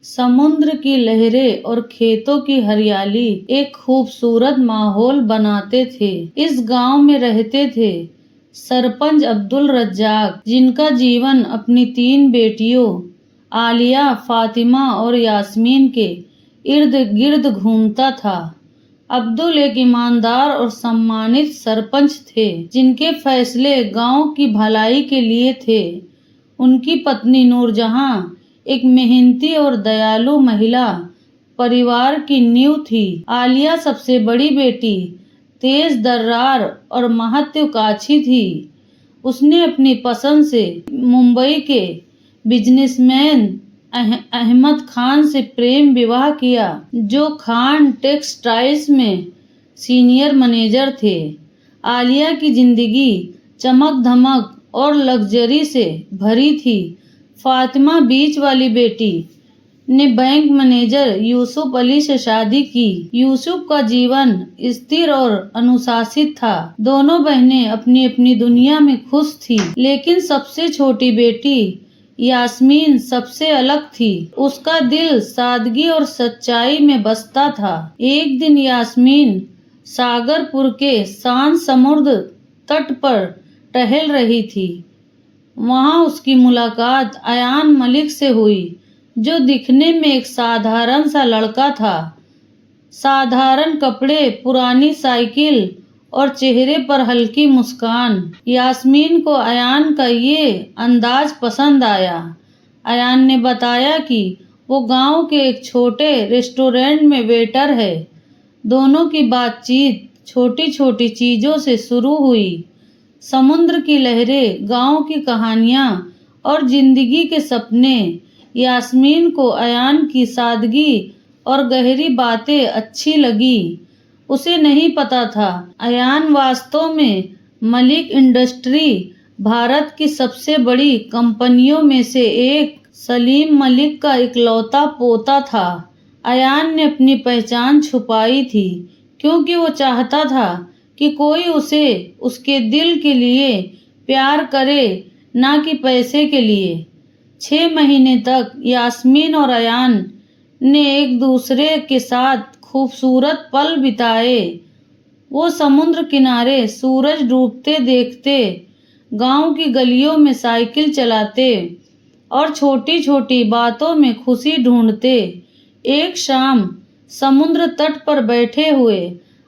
समुद्र की लहरें और खेतों की हरियाली एक खूबसूरत माहौल बनाते थे। इस गांव में रहते थे सरपंच अब्दुल रज्जाक, जिनका जीवन अपनी 3 बेटियों आलिया, फातिमा और यास्मीन के इर्द गिर्द घूमता था। अब्दुल एक ईमानदार और सम्मानित सरपंच थे, जिनके फैसले गांव की भलाई के लिए थे। उनकी पत्नी नूरजहां एक मेहनती और दयालु महिला परिवार की नींव थी। आलिया सबसे बड़ी बेटी तेज दर्रार और महत्वाकांक्षी थी। उसने अपनी पसंद से मुंबई के बिजनेसमैन अहमद खान से प्रेम विवाह किया, जो खान टेक्सटाइल्स में सीनियर मैनेजर थे। आलिया की जिंदगी चमक धमक और लग्जरी से भरी थी। फातिमा बीच वाली बेटी ने बैंक मैनेजर यूसुफ अली से शादी की। यूसुफ का जीवन स्थिर और अनुशासित था। दोनों बहनें अपनी अपनी दुनिया में खुश थी, लेकिन सबसे छोटी बेटी यास्मीन सबसे अलग थी। उसका दिल सादगी और सच्चाई में बसता था। एक दिन यास्मीन सागरपुर के शांत समुद्र तट पर टहल रही थी। वहां उसकी मुलाकात अयान मलिक से हुई, जो दिखने में एक साधारण सा लड़का था। साधारण कपड़े, पुरानी साइकिल और चेहरे पर हल्की मुस्कान। यास्मीन को अयान का ये अंदाज पसंद आया। अयान ने बताया कि वो गांव के एक छोटे रेस्टोरेंट में वेटर है। दोनों की बातचीत छोटी छोटी चीजों से शुरू हुई। समुद्र की लहरें, गांव की कहानियां और जिंदगी के सपने। यास्मीन को अयान की सादगी और गहरी बातें अच्छी लगी। उसे नहीं पता था अयान वास्तव में मलिक इंडस्ट्री, भारत की सबसे बड़ी कंपनियों में से एक सलीम मलिक का इकलौता पोता था। अयान ने अपनी पहचान छुपाई थी, क्योंकि वो चाहता था कि कोई उसे उसके दिल के लिए प्यार करे, ना कि पैसे के लिए। 6 महीने तक यास्मीन और अयान ने एक दूसरे के साथ खूबसूरत पल बिताए। वो समुद्र किनारे सूरज डूबते देखते, गांव की गलियों में साइकिल चलाते और छोटी छोटी बातों में खुशी ढूंढते। एक शाम समुद्र तट पर बैठे हुए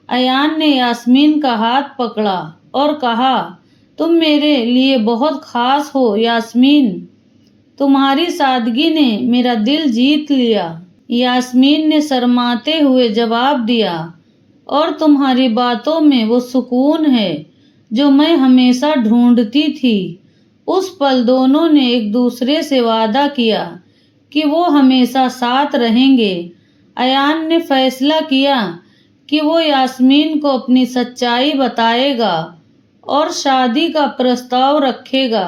अयान ने यास्मीन का हाथ पकड़ा और कहा, तुम मेरे लिए बहुत खास हो यास्मीन। तुम्हारी सादगी ने मेरा दिल जीत लिया। यास्मीन ने शर्माते हुए जवाब दिया, और तुम्हारी बातों में वो सुकून है जो मैं हमेशा ढूंढती थी। उस पल दोनों ने एक दूसरे से वादा किया कि वो हमेशा साथ रहेंगे। अयान ने फैसला किया कि वो यास्मीन को अपनी सच्चाई बताएगा और शादी का प्रस्ताव रखेगा।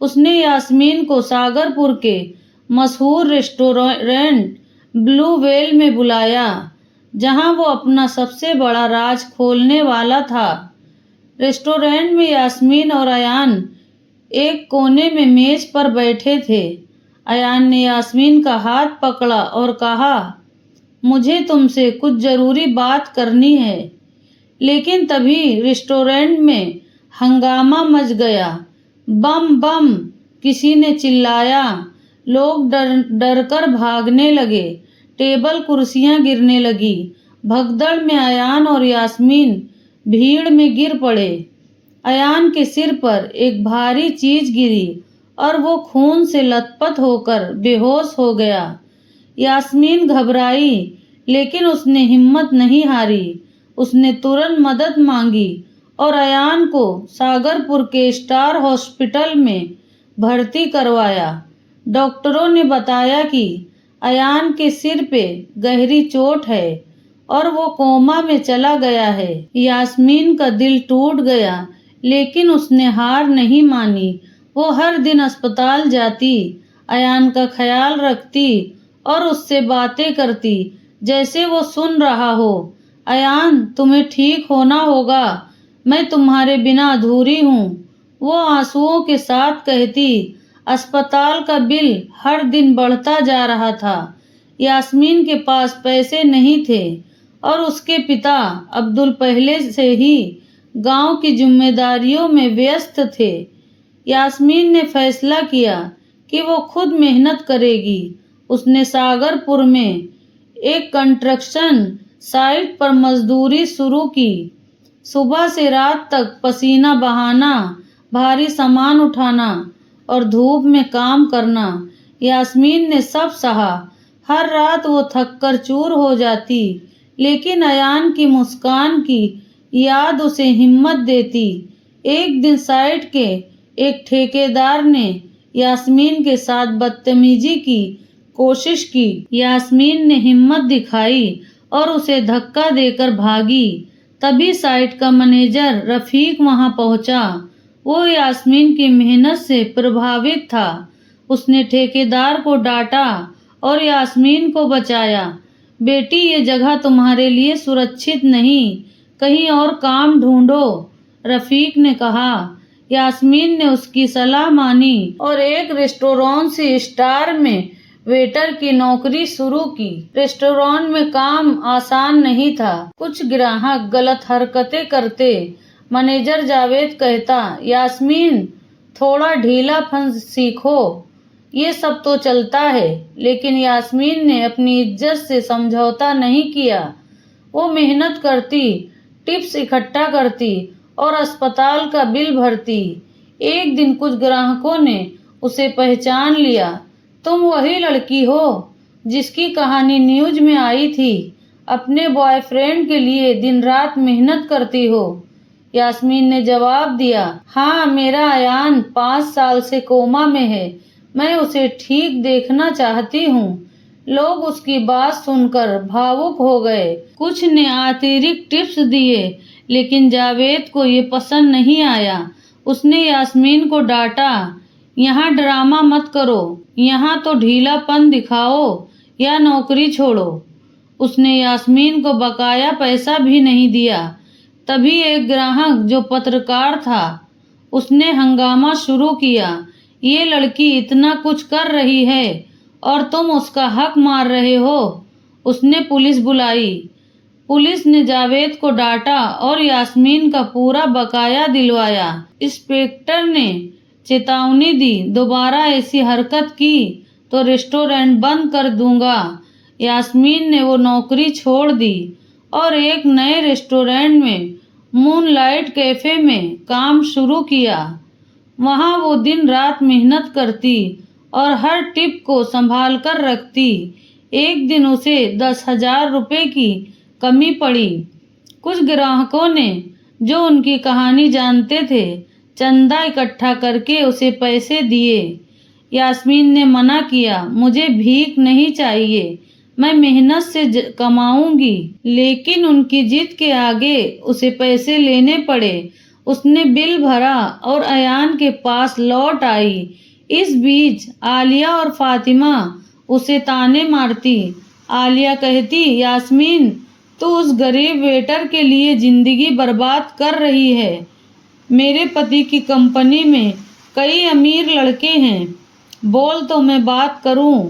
उसने यास्मीन को सागरपुर के मशहूर रेस्टोरेंट ब्लू व्हेल में बुलाया, जहां वो अपना सबसे बड़ा राज खोलने वाला था। रेस्टोरेंट में यास्मीन और अयान एक कोने में मेज पर बैठे थे। अयान ने यास्मीन का हाथ पकड़ा और कहा, मुझे तुमसे कुछ जरूरी बात करनी है। लेकिन तभी रेस्टोरेंट में हंगामा मच गया। बम बम, किसी ने चिल्लाया। लोग डरकर भागने लगे। टेबल कुर्सियां गिरने लगी। भगदड़ में अयान और यास्मीन भीड़ में गिर पड़े। अयान के सिर पर एक भारी चीज गिरी और वो खून से लथपथ होकर बेहोश हो गया। यास्मीन घबराई, लेकिन उसने हिम्मत नहीं हारी। उसने तुरंत मदद मांगी और अयान को सागरपुर के स्टार हॉस्पिटल में भर्ती करवाया। डॉक्टरों ने बताया कि अयान के सिर पे गहरी चोट है और वो कोमा में चला गया है। यास्मीन का दिल टूट गया, लेकिन उसने हार नहीं मानी। वो हर दिन अस्पताल जाती, अयान का ख्याल रखती और उससे बातें करती जैसे वो सुन रहा हो। अयान, तुम्हें ठीक होना होगा, मैं तुम्हारे बिना अधूरी हूँ, वो आंसुओं के साथ कहती। अस्पताल का बिल हर दिन बढ़ता जा रहा था। यास्मीन के पास पैसे नहीं थे और उसके पिता अब्दुल पहले से ही गांव की जिम्मेदारियों में व्यस्त थे। यास्मीन ने फैसला किया कि वो खुद मेहनत करेगी। उसने सागरपुर में एक कंस्ट्रक्शन साइट पर मजदूरी शुरू की। सुबह से रात तक पसीना बहाना, भारी सामान उठाना और धूप में काम करना। यास्मीन ने सब सहा। हर रात वो थक कर चूर हो जाती, लेकिन अयान की मुस्कान की याद उसे हिम्मत देती। एक दिन साइट के एक ठेकेदार ने यास्मीन के साथ बदतमीजी की कोशिश की। यास्मीन ने हिम्मत दिखाई और उसे धक्का देकर भागी। तभी साइट का मैनेजर रफीक वहां पहुंचा। वो यास्मीन की मेहनत से प्रभावित था। उसने ठेकेदार को डांटा और यास्मीन को बचाया। बेटी, ये जगह तुम्हारे लिए सुरक्षित नहीं, कहीं और काम ढूंढो, रफीक ने कहा। यास्मीन ने उसकी सलाह मानी और एक रेस्टोरेंट से स्टार में वेटर की नौकरी शुरू की। रेस्टोरेंट में काम आसान नहीं था। कुछ ग्राहक गलत हरकतें करते। मैनेजर जावेद कहता, यास्मीन थोड़ा ढीलापन सीखो, ये सब तो चलता है। लेकिन यास्मीन ने अपनी इज्जत से समझौता नहीं किया। वो मेहनत करती, टिप्स इकट्ठा करती और अस्पताल का बिल भरती। एक दिन कुछ ग्राहकों ने उसे पहचान लिया। तुम वही लड़की हो जिसकी कहानी न्यूज में आई थी, अपने बॉयफ्रेंड के लिए दिन रात मेहनत करती हो। यास्मीन ने जवाब दिया, हाँ, मेरा अयान 5 साल से कोमा में है, मैं उसे ठीक देखना चाहती हूँ। लोग उसकी बात सुनकर भावुक हो गए। कुछ ने अतिरिक्त टिप्स दिए, लेकिन जावेद को ये पसंद नहीं आया। उसने यास्मीन को डांटा, यहाँ ड्रामा मत करो, यहाँ तो ढीलापन दिखाओ या नौकरी छोड़ो। उसने यास्मीन को बकाया पैसा भी नहीं दिया। तभी एक ग्राहक जो पत्रकार था, उसने हंगामा शुरू किया, ये लड़की इतना कुछ कर रही है और तुम उसका हक मार रहे हो। उसने पुलिस बुलाई। पुलिस ने जावेद को डांटा और यास्मीन का पूरा बकाया दिलवाया। इंस्पेक्टर ने चेतावनी दी, दोबारा ऐसी हरकत की तो रेस्टोरेंट बंद कर दूंगा। यास्मीन ने वो नौकरी छोड़ दी और एक नए रेस्टोरेंट में, मूनलाइट कैफे में काम शुरू किया। वहां वो दिन रात मेहनत करती और हर टिप को संभाल कर रखती। एक दिन उसे 10,000 रुपए की कमी पड़ी। कुछ ग्राहकों ने, जो उनकी कहानी जानते थे, चंदा इकट्ठा करके उसे पैसे दिए। यास्मीन ने मना किया, मुझे भीख नहीं चाहिए, मैं मेहनत से कमाऊंगी। लेकिन उनकी जिद के आगे उसे पैसे लेने पड़े। उसने बिल भरा और अयान के पास लौट आई। इस बीच आलिया और फातिमा उसे ताने मारती। आलिया कहती, यास्मीन, तू उस गरीब वेटर के लिए जिंदगी बर्बाद कर रही है। मेरे पति की कंपनी में कई अमीर लड़के हैं, बोल तो मैं बात करूं।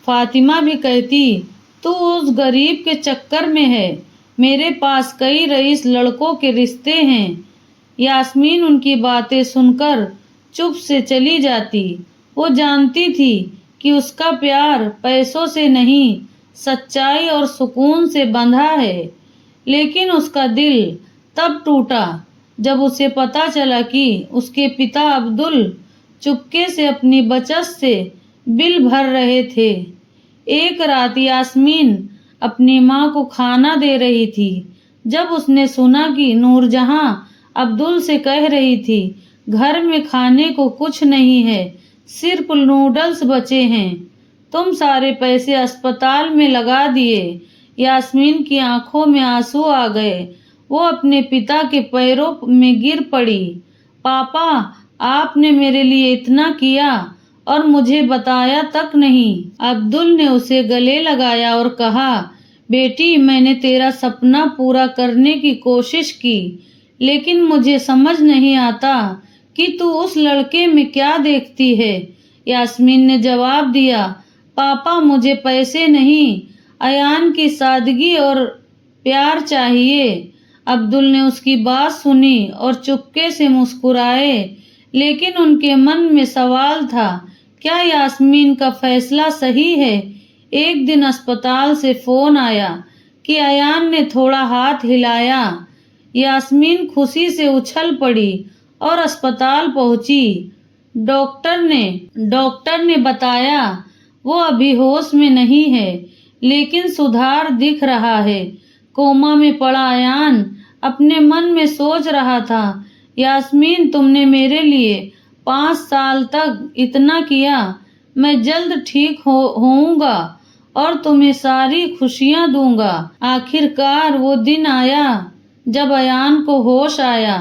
फातिमा भी कहती, तू उस गरीब के चक्कर में है, मेरे पास कई रईस लड़कों के रिश्ते हैं। यास्मीन उनकी बातें सुनकर चुप से चली जाती। वो जानती थी कि उसका प्यार पैसों से नहीं, सच्चाई और सुकून से बंधा है। लेकिन उसका दिल तब टूटा जब उसे पता चला कि उसके पिता अब्दुल चुपके से अपनी बचत से बिल भर रहे थे। एक रात यास्मीन अपनी माँ को खाना दे रही थी जब उसने सुना कि नूरजहां अब्दुल से कह रही थी, घर में खाने को कुछ नहीं है, सिर्फ नूडल्स बचे हैं, तुम सारे पैसे अस्पताल में लगा दिए। यास्मीन की आंखों में आंसू आ गए। वो अपने पिता के पैरों में गिर पड़ी। पापा, आपने मेरे लिए इतना किया और मुझे बताया तक नहीं। अब्दुल ने उसे गले लगाया और कहा, बेटी, मैंने तेरा सपना पूरा करने की कोशिश की, लेकिन मुझे समझ नहीं आता कि तू उस लड़के में क्या देखती है। यास्मीन ने जवाब दिया, पापा मुझे पैसे नहीं, अयान की सादगी और प्यार चाहिए। अब्दुल ने उसकी बात सुनी और चुपके से मुस्कुराए, लेकिन उनके मन में सवाल था, क्या यास्मीन का फैसला सही है? एक दिन अस्पताल से फोन आया कि अयान ने थोड़ा हाथ हिलाया। यास्मीन खुशी से उछल पड़ी और अस्पताल पहुंची। डॉक्टर ने बताया वो अभी होश में नहीं है, लेकिन सुधार दिख रहा है। कोमा में पड़ा अयान अपने मन में सोच रहा था, यास्मीन तुमने मेरे लिए 5 साल तक इतना किया, मैं जल्द ठीक होऊंगा और तुम्हें सारी खुशियां दूंगा। आखिरकार वो दिन आया जब अयान को होश आया।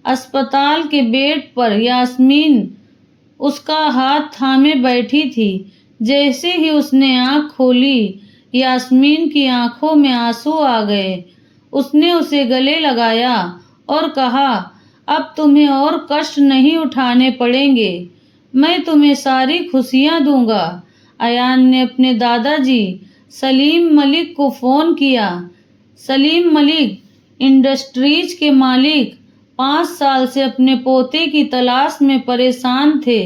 अस्पताल के बेड पर यास्मीन उसका हाथ थामे बैठी थी। जैसे ही उसने आंख खोली, यास्मीन की आंखों में आंसू आ गए। उसने उसे गले लगाया और कहा, अब तुम्हें और कष्ट नहीं उठाने पड़ेंगे, मैं तुम्हें सारी खुशियां दूंगा। अयान ने अपने दादाजी सलीम मलिक को फोन किया। सलीम मलिक इंडस्ट्रीज के मालिक 5 साल से अपने पोते की तलाश में परेशान थे।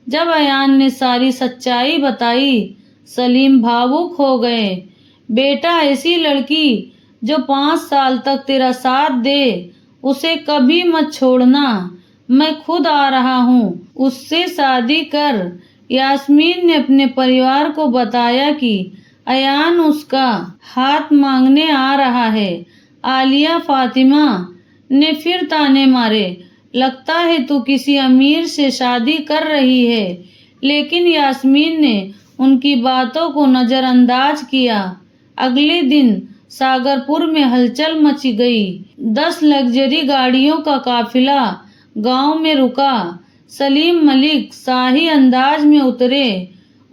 जब अयान ने सारी सच्चाई बताई, सलीम भावुक हो गए। बेटा, ऐसी लड़की जो 5 साल तक तेरा साथ दे, उसे कभी मत छोड़ना। मैं खुद आ रहा हूँ, उससे शादी कर। यास्मीन ने अपने परिवार को बताया कि अयान उसका हाथ मांगने आ रहा है। आलिया फातिमा ने फिर ताने मारे, लगता है तू किसी अमीर से शादी कर रही है। लेकिन यास्मीन ने उनकी बातों को नजरअंदाज किया। अगले दिन सागरपुर में हलचल मच गई। 10 लग्जरी गाड़ियों का काफिला गांव में रुका। सलीम मलिक शाही अंदाज में उतरे।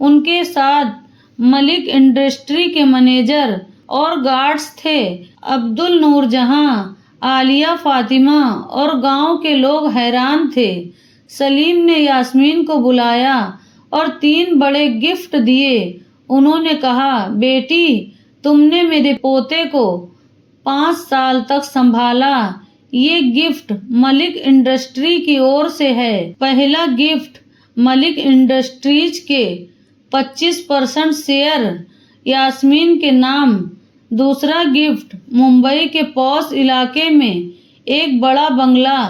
उनके साथ मलिक इंडस्ट्री के मैनेजर और गार्ड्स थे। अब्दुल, नूरजहां, आलिया फातिमा और गांव के लोग हैरान थे। सलीम ने यास्मीन को बुलाया और 3 बड़े गिफ्ट दिए। उन्होंने कहा, बेटी, तुमने मेरे पोते को 5 साल तक संभाला। ये गिफ्ट मलिक इंडस्ट्री की ओर से है। पहला गिफ्ट मलिक इंडस्ट्रीज के 25% शेयर यास्मीन के नाम। दूसरा गिफ्ट मुंबई के पॉश इलाके में एक बड़ा बंगला।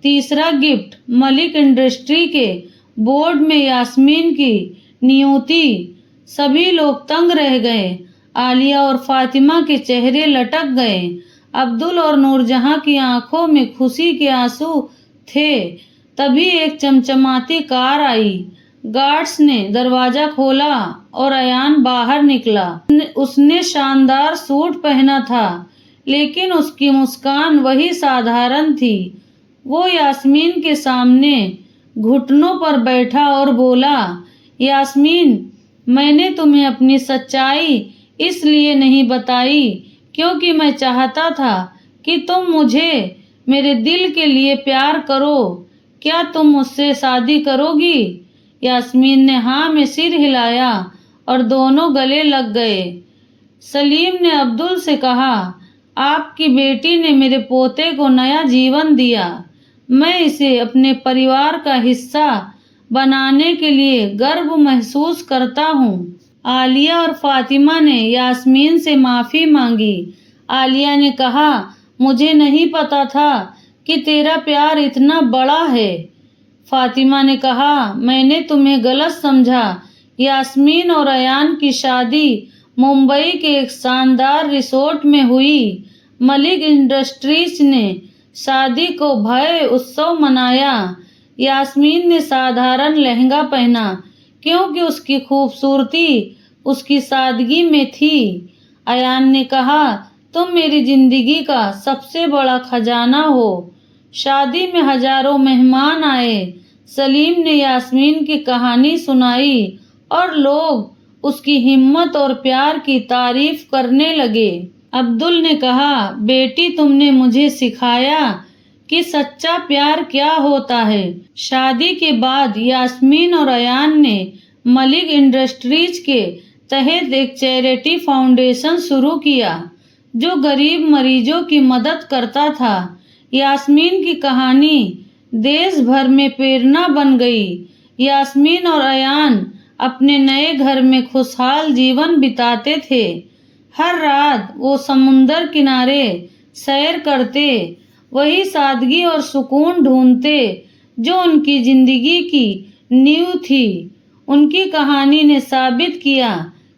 तीसरा गिफ्ट मलिक इंडस्ट्री के बोर्ड में यास्मीन की नियुक्ति। सभी लोग तंग रह गए। आलिया और फातिमा के चेहरे लटक गए। अब्दुल और नूरजहां की आंखों में खुशी के आंसू थे। तभी एक चमचमाती कार आई। गार्ड्स ने दरवाजा खोला और अयान बाहर निकला। उसने शानदार सूट पहना था, लेकिन उसकी मुस्कान वही साधारण थी। वो यास्मीन के सामने घुटनों पर बैठा और बोला, यास्मीन, मैंने तुम्हें अपनी सच्चाई इसलिए नहीं बताई क्योंकि मैं चाहता था कि तुम मुझे मेरे दिल के लिए प्यार करो। क्या तुम मुझसे शादी करोगी? यास्मीन ने हाँ में सिर हिलाया और दोनों गले लग गए। सलीम ने अब्दुल से कहा, आपकी बेटी ने मेरे पोते को नया जीवन दिया। मैं इसे अपने परिवार का हिस्सा बनाने के लिए गर्व महसूस करता हूँ। आलिया और फातिमा ने यास्मीन से माफी मांगी। आलिया ने कहा, मुझे नहीं पता था कि तेरा प्यार इतना बड़ा है। फातिमा ने कहा, मैंने तुम्हें गलत समझा। यास्मीन और अयान की शादी मुंबई के एक शानदार रिसोर्ट में हुई। मलिक इंडस्ट्रीज ने शादी को भव्य उत्सव मनाया। यास्मीन ने साधारण लहंगा पहना क्योंकि उसकी खूबसूरती उसकी सादगी में थी। अयान ने कहा, तुम मेरी जिंदगी का सबसे बड़ा खजाना हो। शादी में हजारों मेहमान आए। सलीम ने यास्मीन की कहानी सुनाई और लोग उसकी हिम्मत और प्यार की तारीफ करने लगे। अब्दुल ने कहा, बेटी, तुमने मुझे सिखाया कि सच्चा प्यार क्या होता है। शादी के बाद यास्मीन और अयान ने मलिक इंडस्ट्रीज के तहत एक चैरिटी फाउंडेशन शुरू किया जो गरीब मरीजों की मदद करता था। यास्मीन की कहानी देश भर में प्रेरणा बन गई। यास्मीन और अयान अपने नए घर में खुशहाल जीवन बिताते थे। हर रात वो समुंदर किनारे सैर करते, वही सादगी और सुकून ढूंढते जो उनकी जिंदगी की नींव थी। उनकी कहानी ने साबित किया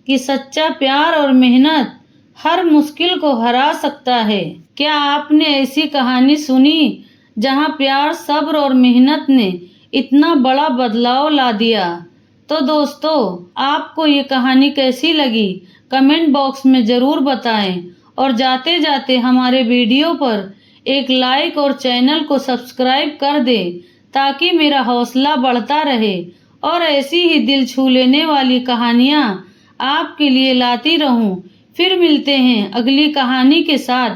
कि सच्चा प्यार और मेहनत हर मुश्किल को हरा सकता है। क्या आपने ऐसी कहानी सुनी जहां प्यार, सब्र और मेहनत ने इतना बड़ा बदलाव ला दिया? तो दोस्तों, आपको ये कहानी कैसी लगी कमेंट बॉक्स में ज़रूर बताएं और जाते जाते हमारे वीडियो पर एक लाइक और चैनल को सब्सक्राइब कर दें ताकि मेरा हौसला बढ़ता रहे और ऐसी ही दिल छू लेने वाली कहानियाँ आपके लिए लाती रहूं। फिर मिलते हैं अगली कहानी के साथ।